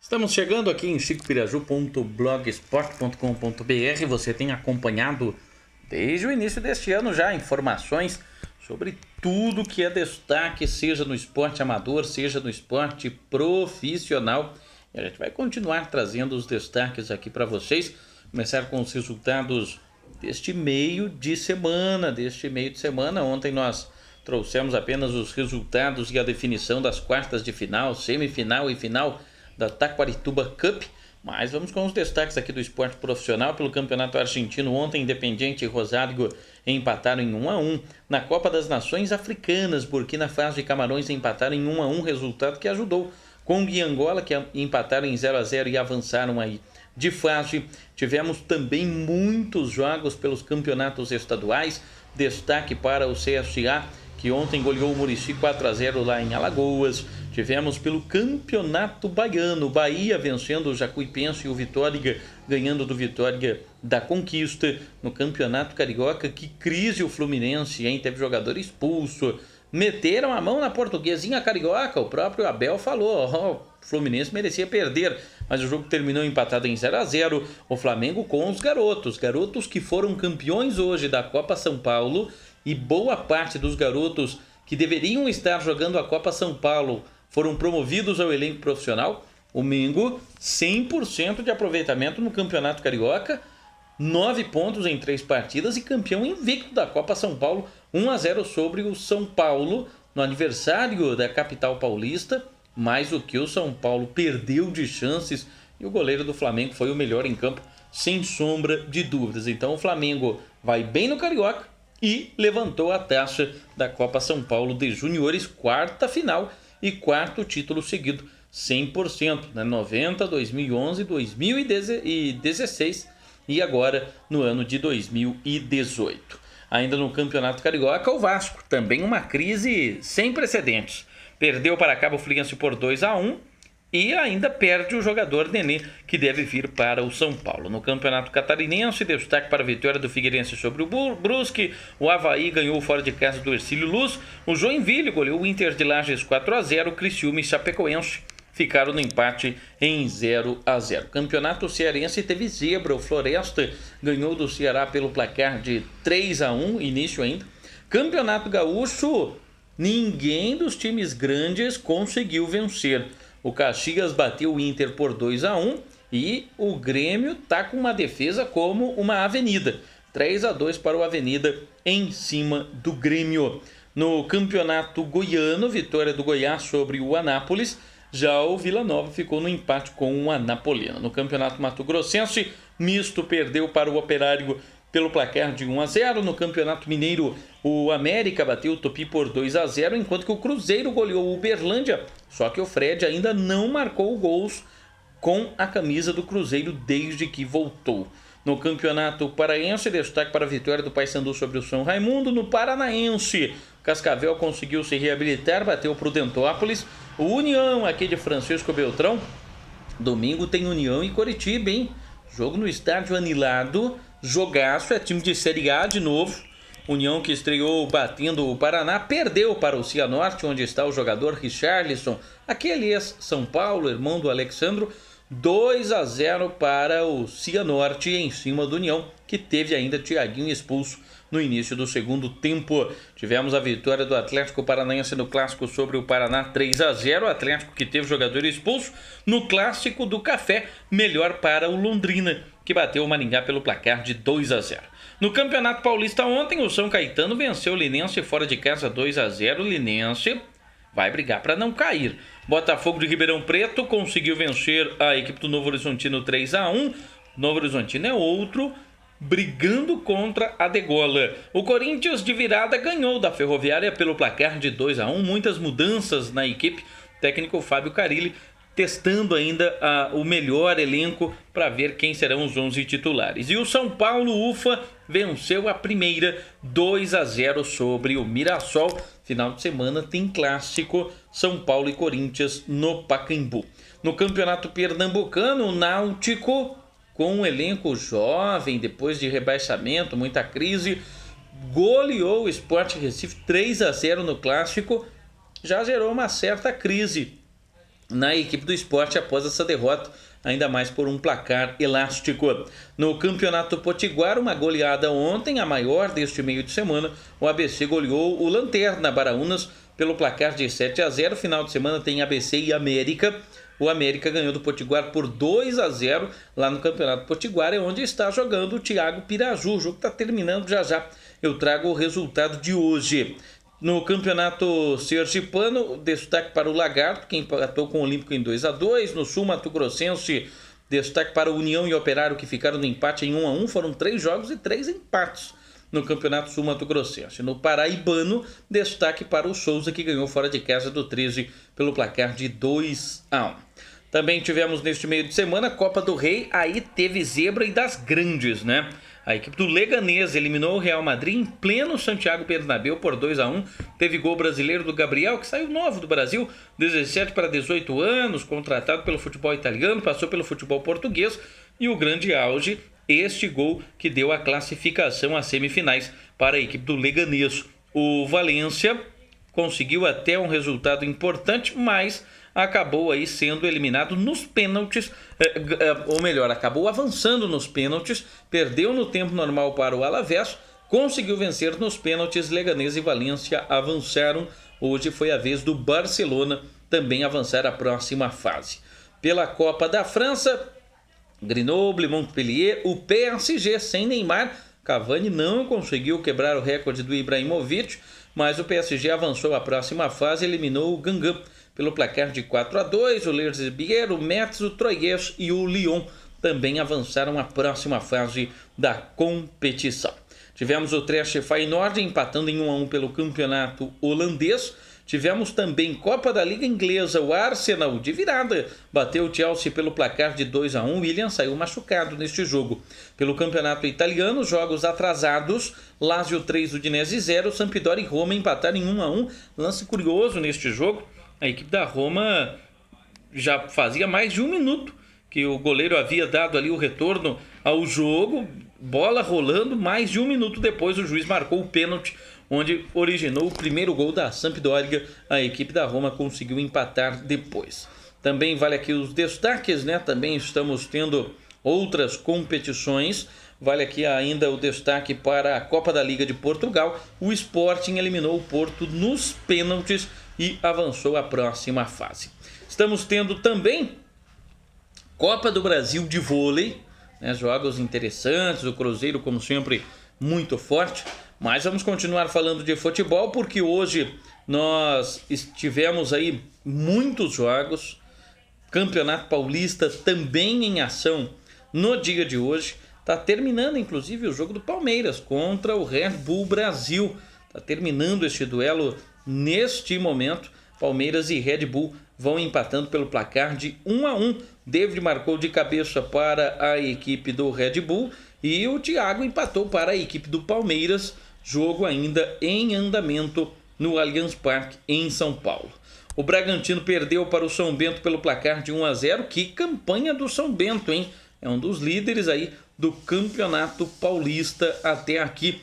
Estamos chegando aqui em chicopiraju.blogspot.com.br. Você tem acompanhado desde o início deste ano já informações sobre tudo que é destaque, seja no esporte amador, seja no esporte profissional. E a gente vai continuar trazendo os destaques aqui para vocês. Começar com os resultados deste meio de semana. Ontem nós trouxemos apenas os resultados e a definição das quartas de final, semifinal e final da Taquarituba Cup, mas vamos com os destaques aqui do esporte profissional. Pelo Campeonato Argentino, ontem Independiente e Rosário empataram em 1-1. Na Copa das Nações Africanas, Burkina Faso e Camarões empataram em 1-1, resultado que ajudou Congo e Angola, que empataram em 0-0 e avançaram aí de fase. Tivemos também muitos jogos pelos campeonatos estaduais, destaque para o CSA, que ontem goleou o Murici 4-0 lá em Alagoas. Tivemos pelo Campeonato Baiano, Bahia vencendo o Jacuipense e o Vitória ganhando do Vitória da Conquista. No Campeonato Carioca, que crise o Fluminense, hein? Teve jogador expulso. Meteram a mão na Portuguesinha Carioca, o próprio Abel falou, o Fluminense merecia perder, mas o jogo terminou empatado em 0-0, o Flamengo com os garotos que foram campeões hoje da Copa São Paulo, e boa parte dos garotos que deveriam estar jogando a Copa São Paulo foram promovidos ao elenco profissional. O Mengo, 100% de aproveitamento no Campeonato Carioca, 9 pontos em 3 partidas e campeão invicto da Copa São Paulo, 1-0 sobre o São Paulo, no aniversário da capital paulista. Mais o que o São Paulo perdeu de chances e o goleiro do Flamengo foi o melhor em campo, sem sombra de dúvidas. Então o Flamengo vai bem no Carioca e levantou a taça da Copa São Paulo de Juniores, quarta final e quarto título seguido, 100%, né? 90, 2011, 2016 e agora no ano de 2018. Ainda no Campeonato Carioca, o Vasco, também uma crise sem precedentes. Perdeu para Cabo Friense por 2-1 e ainda perde o jogador Nenê, que deve vir para o São Paulo. No Campeonato Catarinense, destaque para a vitória do Figueirense sobre o Brusque. O Avaí ganhou fora de casa do Hercílio Luz. O Joinville goleou o Inter de Lages 4-0. Criciúma e Chapecoense ficaram no empate em 0-0. Campeonato Cearense teve zebra. O Floresta ganhou do Ceará pelo placar de 3-1, início ainda. Campeonato Gaúcho, ninguém dos times grandes conseguiu vencer. O Caxias bateu o Inter por 2-1 e o Grêmio tá com uma defesa como uma avenida. 3-2 para o Avenida em cima do Grêmio. No Campeonato Goiano, vitória do Goiás sobre o Anápolis. Já o Vila Nova ficou no empate com o Anapolina. No Campeonato Mato Grossense, Misto perdeu para o Operário pelo placar de 1-0. No Campeonato Mineiro, o América bateu o Tupi por 2-0, enquanto que o Cruzeiro goleou o Uberlândia. Só que o Fred ainda não marcou gols com a camisa do Cruzeiro desde que voltou. No Campeonato Paraense, destaque para a vitória do Paysandu sobre o São Raimundo. No Paranaense, Cascavel conseguiu se reabilitar, bateu o Prudentópolis. O União, aqui de Francisco Beltrão, domingo tem União e Coritiba, hein? Jogo no estádio Anilado, jogaço, é time de Série A de novo. União, que estreou batendo o Paraná, perdeu para o Cianorte, onde está o jogador Richarlison, aquele ex-São Paulo, irmão do Alexandro. 2-0 para o Cianorte em cima do União, que teve ainda Thiaguinho expulso no início do segundo tempo. Tivemos a vitória do Atlético Paranaense no Clássico sobre o Paraná, 3-0. O Atlético, que teve jogador expulso. No Clássico do Café, melhor para o Londrina, que bateu o Maringá pelo placar de 2-0. No Campeonato Paulista ontem, o São Caetano venceu o Linense fora de casa 2-0. O Linense vai brigar para não cair. Botafogo de Ribeirão Preto conseguiu vencer a equipe do Novo Horizontino 3-1. Novo Horizontino é outro brigando contra a degola. O Corinthians de virada ganhou da Ferroviária pelo placar de 2-1. Muitas mudanças na equipe. O técnico Fábio Carilli testando ainda o melhor elenco para ver quem serão os 11 titulares. E o São Paulo UFA venceu a primeira 2-0 sobre o Mirassol. Final de semana tem clássico São Paulo e Corinthians no Pacaembu. No Campeonato Pernambucano, o Náutico, com um elenco jovem, depois de rebaixamento, muita crise, goleou o Sport Recife 3-0 no clássico. Já gerou uma certa crise na equipe do Sport após essa derrota, ainda mais por um placar elástico. No Campeonato Potiguar, uma goleada ontem, a maior deste meio de semana. O ABC goleou o Lanterna Baraunas pelo placar de 7-0. Final de semana tem ABC e América. O América ganhou do Potiguar por 2-0 lá no Campeonato Potiguar, é onde está jogando o Thiago Piraju. O jogo está terminando já já. Eu trago o resultado de hoje. No Campeonato Sergipano, destaque para o Lagarto, que empatou com o Olímpico em 2-2. No Sul Mato Grossense, destaque para o União e Operário, que ficaram no empate em 1-1. Foram 3 jogos e 3 empates no Campeonato Sul Mato Grossense. No Paraibano, destaque para o Souza, que ganhou fora de casa do 13 pelo placar de 2-1. Também tivemos neste meio de semana a Copa do Rei. Aí teve zebra e das grandes, né? A equipe do Leganés eliminou o Real Madrid em pleno Santiago Bernabéu por 2-1. Teve gol brasileiro do Gabriel, que saiu novo do Brasil, 17 para 18 anos, contratado pelo futebol italiano, passou pelo futebol português. E o grande auge, este gol que deu a classificação às semifinais para a equipe do Leganés. O Valência conseguiu até um resultado importante, mas acabou aí sendo eliminado nos pênaltis, ou melhor, acabou avançando nos pênaltis, perdeu no tempo normal para o Alavés, conseguiu vencer nos pênaltis. Leganés e Valência avançaram. Hoje foi a vez do Barcelona também avançar à próxima fase. Pela Copa da França, Grenoble, Montpellier, o PSG sem Neymar. Cavani não conseguiu quebrar o recorde do Ibrahimovic, mas o PSG avançou à próxima fase e eliminou o Guingamp pelo placar de 4-2, o Lerzibier, o Metz, o Troyes e o Lyon também avançaram à próxima fase da competição. Tivemos o Trash Feyenoord empatando em 1-1 pelo campeonato holandês. Tivemos também Copa da Liga Inglesa, o Arsenal de virada bateu o Chelsea pelo placar de 2-1. Willian saiu machucado neste jogo. Pelo campeonato italiano, jogos atrasados, Lazio 3, Udinese 0, Sampdoria e Roma empataram em 1-1. Lance curioso neste jogo, a equipe da Roma já fazia mais de um minuto que o goleiro havia dado ali o retorno ao jogo, bola rolando, mais de um minuto depois o juiz marcou o pênalti, onde originou o primeiro gol da Sampdoria. A equipe da Roma conseguiu empatar depois. Também vale aqui os destaques, né? Também estamos tendo outras competições. Vale aqui ainda o destaque para a Copa da Liga de Portugal. O Sporting eliminou o Porto nos pênaltis e avançou à próxima fase. Estamos tendo também Copa do Brasil de vôlei, né? Jogos interessantes, o Cruzeiro como sempre muito forte, mas vamos continuar falando de futebol porque hoje nós tivemos aí muitos jogos. Campeonato Paulista também em ação no dia de hoje. Está terminando inclusive o jogo do Palmeiras contra o Red Bull Brasil. Está terminando este duelo neste momento. Palmeiras e Red Bull vão empatando pelo placar de 1-1. David marcou de cabeça para a equipe do Red Bull e o Thiago empatou para a equipe do Palmeiras. Jogo ainda em andamento no Allianz Parque em São Paulo. O Bragantino perdeu para o São Bento pelo placar de 1-0. Que campanha do São Bento, hein? É um dos líderes aí do Campeonato Paulista até aqui.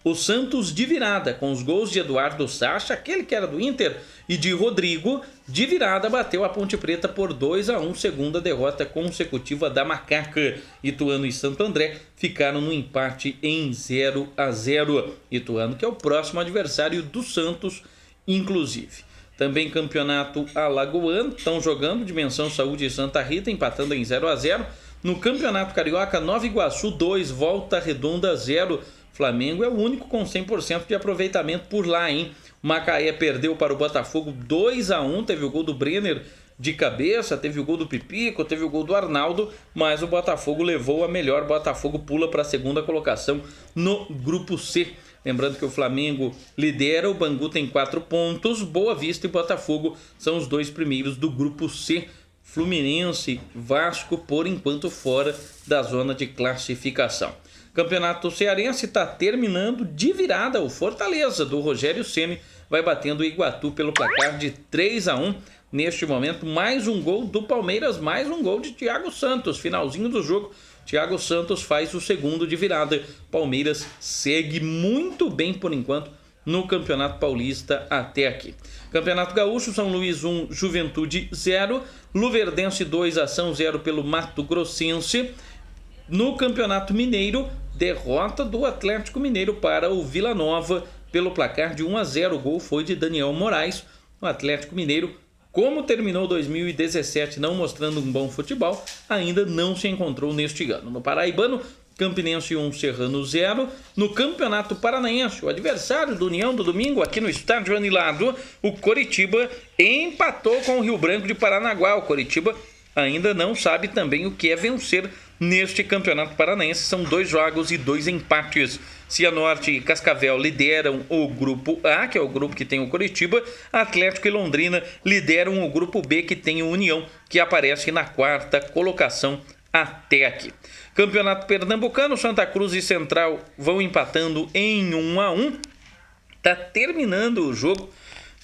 O Santos de virada, com os gols de Eduardo Sacha, aquele que era do Inter, e de Rodrigo, de virada bateu a Ponte Preta por 2-1, segunda derrota consecutiva da Macaca. Ituano e Santo André ficaram no empate em 0-0. Ituano que é o próximo adversário do Santos, inclusive. Também campeonato alagoano, estão jogando Dimensão Saúde e Santa Rita, empatando em 0-0. No Campeonato Carioca, Nova Iguaçu 2, Volta Redonda 0. Flamengo é o único com 100% de aproveitamento por lá, hein? Macaé perdeu para o Botafogo 2-1, teve o gol do Brenner de cabeça, teve o gol do Pipico, teve o gol do Arnaldo, mas o Botafogo levou a melhor. Botafogo pula para a segunda colocação no Grupo C. Lembrando que o Flamengo lidera, o Bangu tem 4 pontos, Boa Vista e Botafogo são os 2 primeiros do Grupo C. Fluminense, Vasco, por enquanto fora da zona de classificação. Campeonato Cearense está terminando de virada. O Fortaleza do Rogério Ceni vai batendo o Iguatu pelo placar de 3-1. Neste momento, mais um gol do Palmeiras, mais um gol de Thiago Santos. Finalzinho do jogo, Thiago Santos faz o segundo de virada. Palmeiras segue muito bem por enquanto no Campeonato Paulista até aqui. Campeonato Gaúcho, São Luís 1, Juventude 0, Luverdense 2, Ação 0 pelo Mato Grossense. No Campeonato Mineiro, derrota do Atlético Mineiro para o Vila Nova pelo placar de 1-0. O gol foi de Daniel Moraes. O Atlético Mineiro, como terminou 2017 não mostrando um bom futebol, ainda não se encontrou neste ano. No Paraibano, Campinense 1, Serrano 0. No Campeonato Paranaense, o adversário do União do domingo aqui no estádio Anilado, o Coritiba empatou com o Rio Branco de Paranaguá. O Coritiba ainda não sabe também o que é vencer neste Campeonato Paranaense. São 2 jogos e 2 empates. Cianorte e Cascavel lideram o Grupo A, que é o grupo que tem o Coritiba. Atlético e Londrina lideram o Grupo B, que tem o União, que aparece na 4ª colocação até aqui. Campeonato Pernambucano, Santa Cruz e Central vão empatando em 1-1. Está terminando o jogo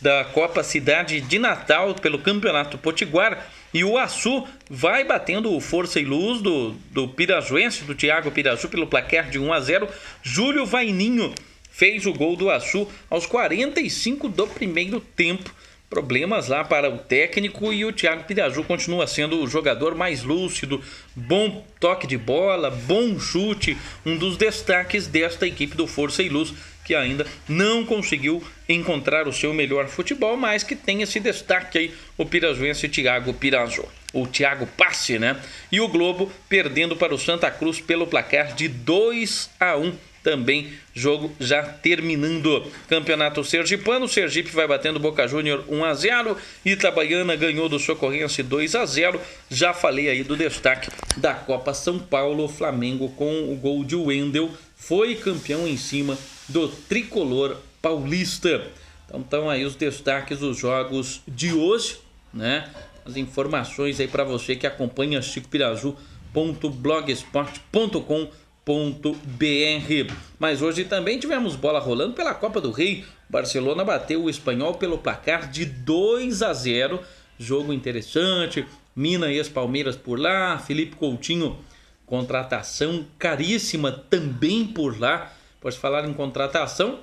da Copa Cidade de Natal pelo Campeonato Potiguar. E o Açu vai batendo o Força e Luz do Pirajuense, do Thiago Pirajú, pelo placar de 1-0. Júlio Vaininho fez o gol do Açu aos 45 do primeiro tempo. Problemas lá para o técnico e o Thiago Pirajú continua sendo o jogador mais lúcido, bom toque de bola, bom chute, um dos destaques desta equipe do Força e Luz, que ainda não conseguiu encontrar o seu melhor futebol, mas que tem esse destaque aí, o pirajuense Thiago Pirajú, ou Thiago Passe, né? E o Globo perdendo para o Santa Cruz pelo placar de 2-1. Também jogo já terminando. Campeonato Sergipano, Sergipe vai batendo Boca Júnior 1-0, Itabaiana ganhou do Socorrense 2-0. Já falei aí do destaque da Copa São Paulo, Flamengo com o gol de Wendel foi campeão em cima do tricolor paulista. Então estão aí os destaques dos jogos de hoje, né? As informações aí para você que acompanha chicopirazu.blogspot.com.br. Mas hoje também tivemos bola rolando pela Copa do Rei. Barcelona bateu o Espanhol pelo placar de 2-0. Jogo interessante. Minas e as Palmeiras por lá. Felipe Coutinho, contratação caríssima também por lá. Pode falar em contratação,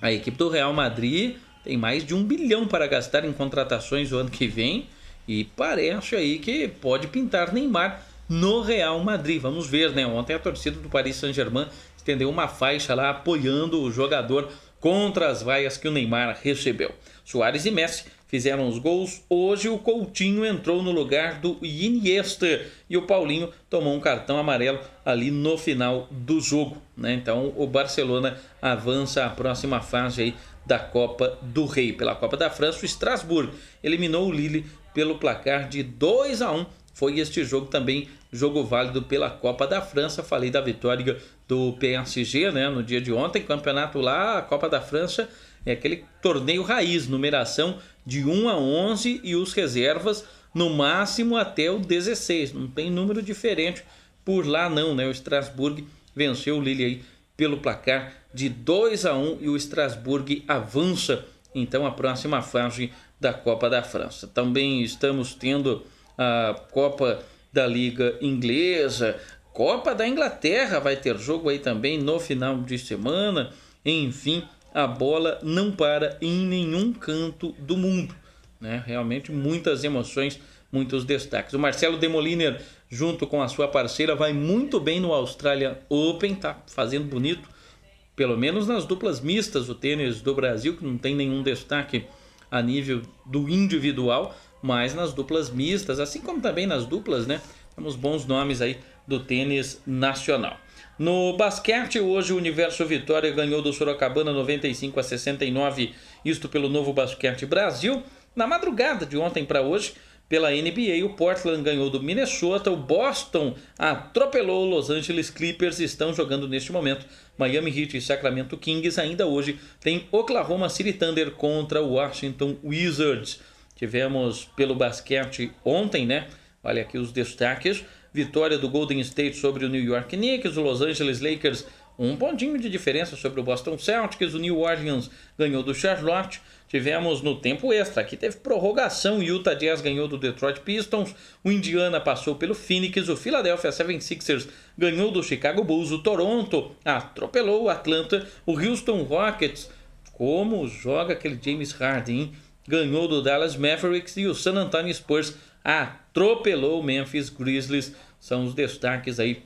a equipe do Real Madrid tem mais de 1 bilhão para gastar em contratações o ano que vem. E parece aí que pode pintar Neymar no Real Madrid. Vamos ver, né? Ontem a torcida do Paris Saint-Germain estendeu uma faixa lá apoiando o jogador contra as vaias que o Neymar recebeu. Suárez e Messi fizeram os gols. Hoje o Coutinho entrou no lugar do Iniesta e o Paulinho tomou um cartão amarelo ali no final do jogo, né? Então o Barcelona avança à próxima fase aí da Copa do Rei. Pela Copa da França, o Strasbourg eliminou o Lille pelo placar de 2-1. Foi este jogo também, jogo válido pela Copa da França. Falei da vitória do PSG, né, no dia de ontem. Campeonato lá, a Copa da França é aquele torneio raiz, numeração de 1-11 e os reservas no máximo até o 16. Não tem número diferente por lá não, né? O Strasbourg venceu o Lille aí pelo placar de 2-1 e o Strasbourg avança então a próxima fase da Copa da França. Também estamos tendo a Copa da Liga Inglesa, Copa da Inglaterra vai ter jogo aí também no final de semana. Enfim, a bola não para em nenhum canto do mundo, né? Realmente muitas emoções, muitos destaques. O Marcelo Demoliner, junto com a sua parceira, vai muito bem no Australian Open, tá fazendo bonito, pelo menos nas duplas mistas, o tênis do Brasil, que não tem nenhum destaque a nível do individual, mas nas duplas mistas, assim como também nas duplas, né? Temos bons nomes aí do tênis nacional. No basquete, hoje o Universo Vitória ganhou do Sorocabana 95-69, isto pelo Novo Basquete Brasil. Na madrugada de ontem para hoje, pela NBA, o Portland ganhou do Minnesota, o Boston atropelou o Los Angeles Clippers, estão jogando neste momento Miami Heat e Sacramento Kings. Ainda hoje tem Oklahoma City Thunder contra o Washington Wizards. Tivemos pelo basquete ontem, né? Olha aqui os destaques. Vitória do Golden State sobre o New York Knicks, o Los Angeles Lakers, um pontinho de diferença sobre o Boston Celtics, o New Orleans ganhou do Charlotte. Tivemos no tempo extra, aqui teve prorrogação, o Utah Jazz ganhou do Detroit Pistons, o Indiana passou pelo Phoenix, o Philadelphia 76ers ganhou do Chicago Bulls, o Toronto atropelou o Atlanta, o Houston Rockets Como joga aquele James Harden, hein? Ganhou do Dallas Mavericks e o San Antonio Spurs atropelou o Memphis Grizzlies. São os destaques aí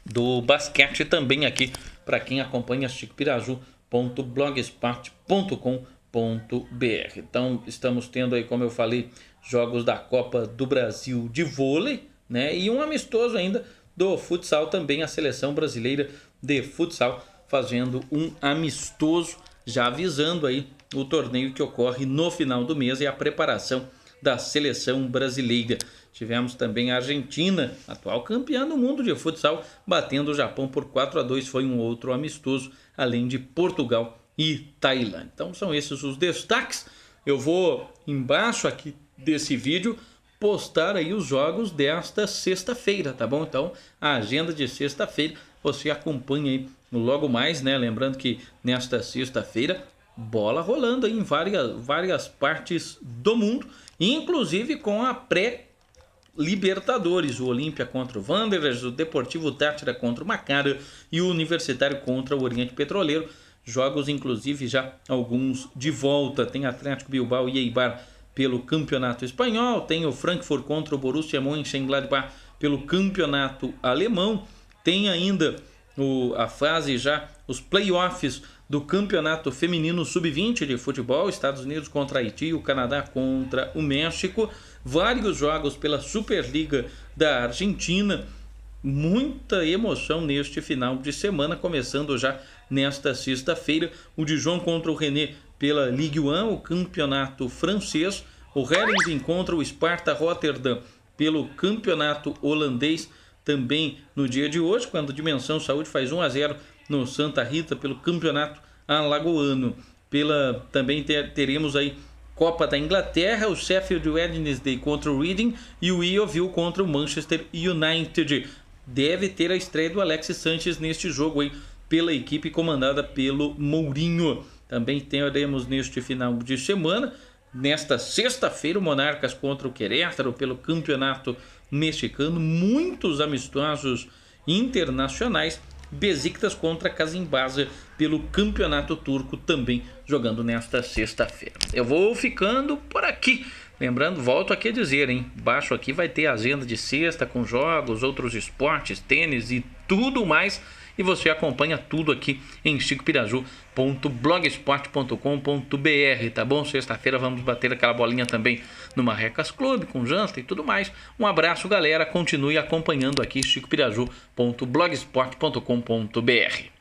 do basquete também aqui para quem acompanha chicopiraju.blogspot.com.br. Então estamos tendo aí, como eu falei, jogos da Copa do Brasil de vôlei, né? E um amistoso ainda do futsal também, a seleção brasileira de futsal fazendo um amistoso, já avisando aí o torneio que ocorre no final do mês e a preparação da seleção brasileira. Tivemos também a Argentina, atual campeã do mundo de futsal, batendo o Japão por 4-2, foi um outro amistoso, além de Portugal e Tailândia. Então são esses os destaques. Eu vou embaixo aqui desse vídeo postar aí os jogos desta sexta-feira, tá bom? Então a agenda de sexta-feira você acompanha aí logo mais, né? Lembrando que nesta sexta-feira bola rolando aí em várias partes do mundo, inclusive com a pré-Libertadores, o Olímpia contra o Wanderers, o Deportivo Táchira contra o Macara e o Universitário contra o Oriente Petroleiro. Jogos inclusive já alguns de volta, tem Atlético Bilbao e Eibar pelo Campeonato Espanhol, tem o Frankfurt contra o Borussia Mönchengladbach pelo Campeonato Alemão, tem ainda a fase já, os playoffs do Campeonato Feminino Sub-20 de futebol, Estados Unidos contra Haiti, o Canadá contra o México, vários jogos pela Superliga da Argentina, muita emoção neste final de semana, começando já nesta sexta-feira, o Dijon contra o Rennes pela Ligue 1, o campeonato francês, o Herenveen contra o Sparta Rotterdam pelo campeonato holandês, também no dia de hoje, quando a Dimensão Saúde faz 1-0 no Santa Rita pelo campeonato alagoano. Também teremos aí Copa da Inglaterra, o Sheffield Wednesday contra o Reading e o Yeovil contra o Manchester United. Deve ter a estreia do Alexis Sanchez neste jogo aí, pela equipe comandada pelo Mourinho. Também teremos neste final de semana, nesta sexta-feira, o Monarcas contra o Querétaro pelo campeonato mexicano, muitos amistosos internacionais, Besiktas contra Kasimbasa pelo campeonato turco, também jogando nesta sexta-feira. Eu vou ficando por aqui. Lembrando, volto aqui a dizer, hein? Baixo aqui vai ter a agenda de sexta com jogos, outros esportes, tênis e tudo mais. E você acompanha tudo aqui em chicopiraju.blogspot.com.br, tá bom? Sexta-feira vamos bater aquela bolinha também no Marrecas Clube, com janta e tudo mais. Um abraço, galera. Continue acompanhando aqui chicopiraju.blogspot.com.br.